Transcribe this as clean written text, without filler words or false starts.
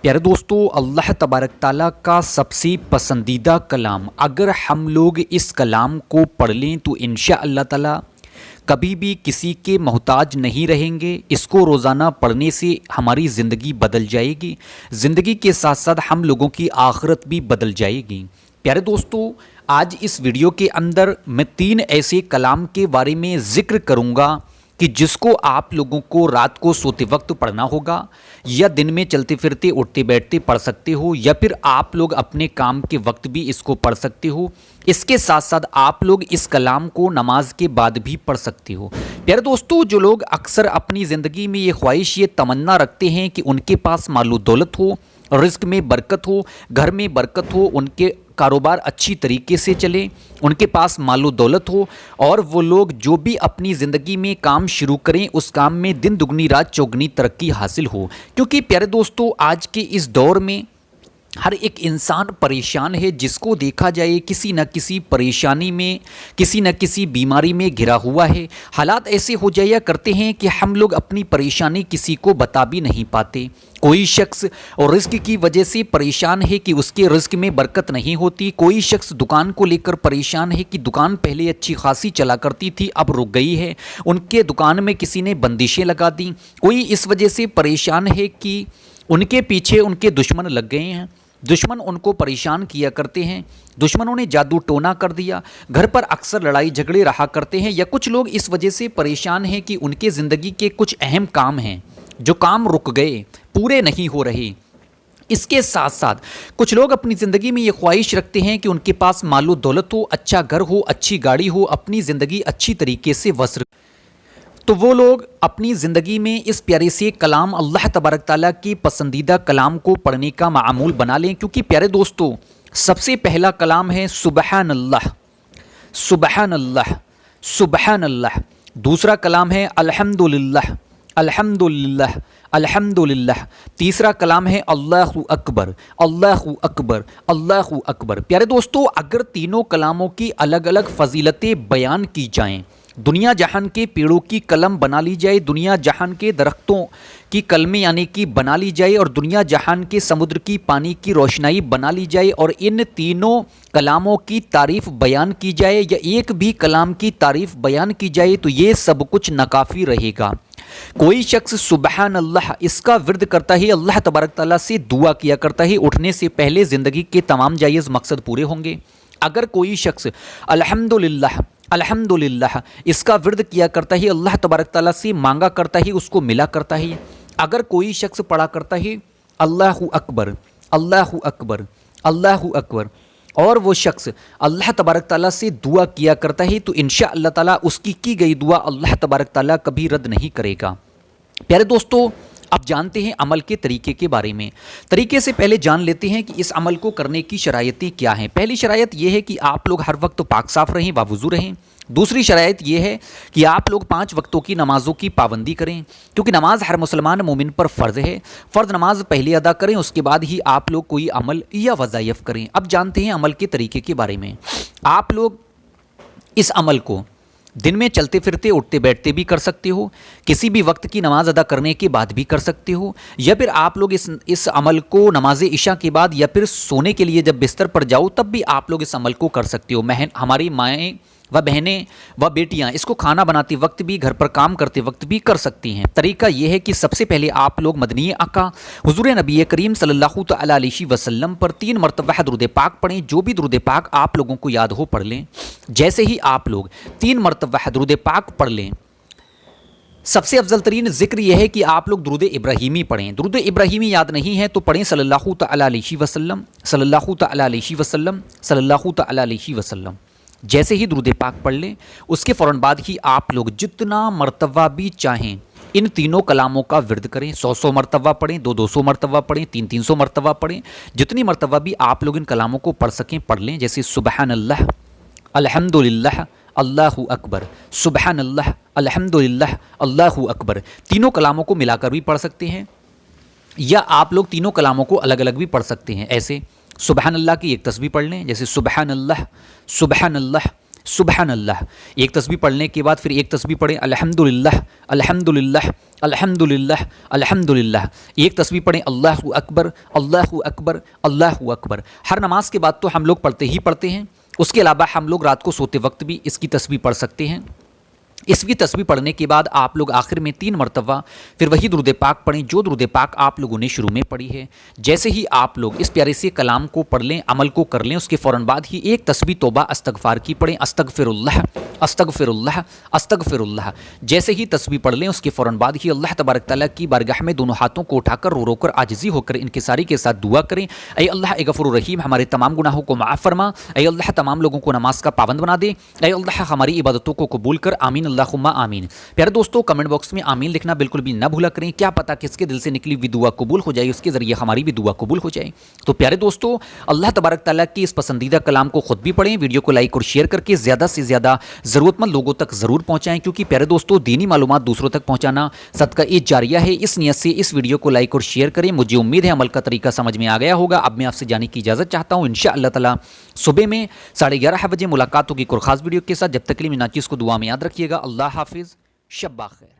प्यारे दोस्तों, अल्लाह तबारक ताला का सबसे पसंदीदा कलाम, अगर हम लोग इस कलाम को पढ़ लें तो इंशाअल्लाह ताला कभी भी किसी के मोहताज नहीं रहेंगे। इसको रोज़ाना पढ़ने से हमारी ज़िंदगी बदल जाएगी, ज़िंदगी के साथ साथ हम लोगों की आखिरत भी बदल जाएगी। प्यारे दोस्तों, आज इस वीडियो के अंदर मैं 3 ऐसे कलाम के बारे में ज़िक्र करूँगा कि जिसको आप लोगों को रात को सोते वक्त पढ़ना होगा, या दिन में चलते फिरते उठते बैठते पढ़ सकते हो, या फिर आप लोग अपने काम के वक्त भी इसको पढ़ सकते हो। इसके साथ साथ आप लोग इस कलाम को नमाज के बाद भी पढ़ सकते हो। प्यारे दोस्तों, जो लोग अक्सर अपनी ज़िंदगी में ये ख्वाहिश, ये तमन्ना रखते हैं कि उनके पास मालो दौलत हो, रिस्क में बरकत हो, घर में बरकत हो, उनके कारोबार अच्छी तरीके से चले, उनके पास मालो दौलत हो, और वो लोग जो भी अपनी ज़िंदगी में काम शुरू करें उस काम में दिन दुगनी रात चौगनी तरक्की हासिल हो। क्योंकि प्यारे दोस्तों, आज के इस दौर में हर एक इंसान परेशान है, जिसको देखा जाए किसी न किसी परेशानी में, किसी न किसी बीमारी में घिरा हुआ है। हालात ऐसे हो जाया करते हैं कि हम लोग अपनी परेशानी किसी को बता भी नहीं पाते। कोई शख्स और रिस्क की वजह से परेशान है कि उसके रिस्क में बरकत नहीं होती। कोई शख्स दुकान को लेकर परेशान है कि दुकान पहले अच्छी खासी चला करती थी, अब रुक गई है, उनके दुकान में किसी ने बंदिशें लगा दी। कोई इस वजह से परेशान है कि उनके पीछे उनके दुश्मन लग गए हैं, दुश्मन उनको परेशान किया करते हैं, दुश्मनों ने जादू टोना कर दिया, घर पर अक्सर लड़ाई झगड़े रहा करते हैं। या कुछ लोग इस वजह से परेशान हैं कि उनके ज़िंदगी के कुछ अहम काम हैं, जो काम रुक गए, पूरे नहीं हो रहे। इसके साथ साथ कुछ लोग अपनी ज़िंदगी में ये ख्वाहिश रखते हैं कि उनके पास मालो दौलत हो, अच्छा घर हो, अच्छी गाड़ी हो, अपनी ज़िंदगी अच्छी तरीके से बसर। तो वो लोग अपनी ज़िंदगी में इस प्यारे से कलाम, अल्लाह तबारक ताला की पसंदीदा कलाम को पढ़ने का मामूल बना लें। क्योंकि प्यारे दोस्तों, सबसे पहला कलाम है सुबहान अल्लाह, सुबहान अल्लाह, सुबहान अल्लाह। दूसरा कलाम है अल्हम्दुलिल्लाह, अल्हम्दुलिल्लाह, अल्हम्दुलिल्लाह। तीसरा कलाम है अल्लाहु अकबर, अल्लाहु अकबर, अल्लाहु अकबर। प्यारे दोस्तों, अगर तीनों कलामों की अलग अलग फजीलतें बयान की जाएँ, दुनिया जहान के पेड़ों की कलम बना ली जाए, दुनिया जहान के दरख्तों की कलमें यानी कि बना ली जाए, और दुनिया जहान के समुद्र की पानी की रोशनाई बना ली जाए, और इन तीनों कलामों की तारीफ़ बयान की जाए, या एक भी कलाम की तारीफ़ बयान की जाए, तो ये सब कुछ नाकाफ़ी रहेगा। कोई शख्स सुबहान अल्लाह इसका विर्द करता है, अल्लाह तबारक ताला से दुआ किया करता है, उठने से पहले ज़िंदगी के तमाम जायज़ मकसद पूरे होंगे। अगर कोई शख्स अल्हम्दुलिल्लाह, अल्हम्दुलिल्लाह इसका विर्द किया करता है, अल्लाह तबारक ताला से मांगा करता है, उसको मिला करता है। अगर कोई शख्स पढ़ा करता है अल्लाहु अकबर, अल्लाहु अकबर, अल्लाहु अकबर, और वो शख्स अल्लाह तबारक ताला से दुआ किया करता है, तो इंशाअल्लाह ताला उसकी की गई दुआ अल्लाह तबारक ताला कभी रद्द नहीं करेगा। प्यारे दोस्तों, अब जानते हैं अमल के तरीके के बारे में। तरीके से पहले जान लेते हैं कि इस अमल को करने की शरायतें क्या हैं। पहली शरायत यह है कि आप लोग हर वक्त पाक साफ़ रहें, बावुज़ू रहें। दूसरी शरायत यह है कि आप लोग 5 वक्तों की नमाज़ों की पाबंदी करें, क्योंकि नमाज हर मुसलमान मोमिन पर फ़र्ज़ है। फ़र्ज़ नमाज पहले अदा करें, उसके बाद ही आप लोग कोई अमल या वज़ाइफ करें। अब जानते हैं अमल के तरीके के बारे में। आप लोग इस अमल को दिन में चलते फिरते उठते बैठते भी कर सकते हो, किसी भी वक्त की नमाज अदा करने के बाद भी कर सकते हो, या फिर आप लोग इस अमल को नमाज इशा के बाद या फिर सोने के लिए जब बिस्तर पर जाओ तब भी आप लोग इस अमल को कर सकते हो। हमारी माएँ व बहनें व बेटियां इसको खाना बनाते वक्त भी, घर पर काम करते वक्त भी कर सकती हैं। तरीका यह है कि सबसे पहले आप लोग मदनी आका हुजूर नबी करीम सल्लल्लाहु तआला अलैहि वसल्लम पर 3 मरतबा दुरूद पाक पढ़ें। जो भी दुरूद पाक आप लोगों को याद हो पढ़ लें। जैसे ही आप लोग 3 मरतबा दुरूद पाक पढ़ लें, सबसे अफजल तरीन जिक्र यह है कि आप लोग दुरूद इब्राहीमी पढ़ें। दुरूद इब्राहीमी याद नहीं है तो पढ़ें सल्लल्लाहु तआला अलैहि वसल्लम, सल्लल्लाहु तआला अलैहि वसल्लम, सल्लल्लाहु तआला अलैहि वसल्लम। जैसे ही दुरूद पाक पढ़ लें, उसके फ़ौरन बाद ही आप लोग जितना मरतबा भी चाहें इन तीनों कलामों का विर्द करें। 100 मरतबा पढ़ें, 200 मरतबा पढ़ें, 300 मरतबा पढ़ें। जितनी मरतबा भी आप लोग इन कलामों को पढ़ सकें पढ़ लें। जैसे सुबहान अल्लाह, अल्हम्दुलिल्लाह, अल्लाहु अकबर, सुबहान अल्लाह, अल्हम्दुलिल्लाह, अल्लाहु अकबर। तीनों कलामों को मिलाकर भी पढ़ सकते हैं, या आप लोग तीनों कलामों को अलग अलग भी पढ़ सकते हैं। ऐसे सुबहान अल्लाह की एक तस्बीह पढ़ लें, जैसे सुबहान अल्लाह, सुबहान अल्लाह, सुबहान अल्लाह। एक तस्बीह पढ़ने के बाद फिर एक तस्बीह पढ़ें अल्हम्दुलिल्लाह अल्हम्दुलिल्लाह अल्हम्दुलिल्लाह अल्हम्दुलिल्लाह। एक तस्बीह पढ़ें अल्लाहु अकबर अल्लाहु अकबर अल्लाहु अकबर। हर नमाज के बाद तो हम लोग पढ़ते ही पढ़ते हैं, उसके अलावा हम लोग रात को सोते वक्त भी इसकी तस्बीह पढ़ सकते हैं। इसकी तस्बीह पढ़ने के बाद आप लोग आखिर में 3 मरतबा फिर वही दुरूद पाक पढ़ें जो दुरूद पाक आप लोगों ने शुरू में पढ़ी है। जैसे ही आप लोग इस प्यारे से कलाम को पढ़ लें, अमल को कर लें, उसके फ़ौरन बाद ही एक तस्बीह तौबा अस्तगफार की पढ़ें अस्तगफिरुल्लाह अस्तगफिरुल्लाह अस्तगफिरुल्लाह। जैसे ही तस्बीह पढ़ लें उसके फ़ौरन बाद ही अल्लाह तबारक तआला की बारगाह में दोनों हाथों को उठाकर रो रो कर आजिज़ी होकर इनकिसारी के साथ दुआ करें, ऐ अल्लाह ए गफूर रहीम हमारे तमाम गुनाहों को माफ़ फरमा, ऐ अल्लाह तमाम लोगों को नमाज का पाबंद बना दे, ऐ अल्लाह हमारी इबादतों को कबूल कर, आमीन अल्लाहुम्मा आमीन। प्यारे दोस्तों, कमेंट बॉक्स में आमीन लिखना बिल्कुल भी ना भूला करें, क्या पता किसके दिल से निकली हुई दुआ कबूल हो जाए, उसके ज़रिए हमारी भी दुआ कबूल हो जाए। तो प्यारे दोस्तों, अल्लाह तबारक तआला की इस पसंदीदा कलाम को खुद भी पढ़ें, वीडियो को लाइक और शेयर करके ज़्यादा से ज़्यादा ज़रूरतमंद लोगों तक ज़रूर पहुँचाएँ, क्योंकि प्यारे दोस्तों दीनी मालूमात दूसरों तक पहुँचाना सदका ए जारिया है। इस नियत से इस वीडियो को लाइक और शेयर करें। मुझे उम्मीद है अमल का तरीका समझ में आ गया होगा। अब मैं आपसे जाने की इजाज़त चाहता हूँ। इंशाअल्लाह ताला सुबह में 11:30 बजे मुलाकात होगी एक और ख़ास वीडियो के साथ। जब तक के लिए नाचीज़ को दुआ में याद रखिएगा। अल्लाह हाफिज़, शब्बा खैर।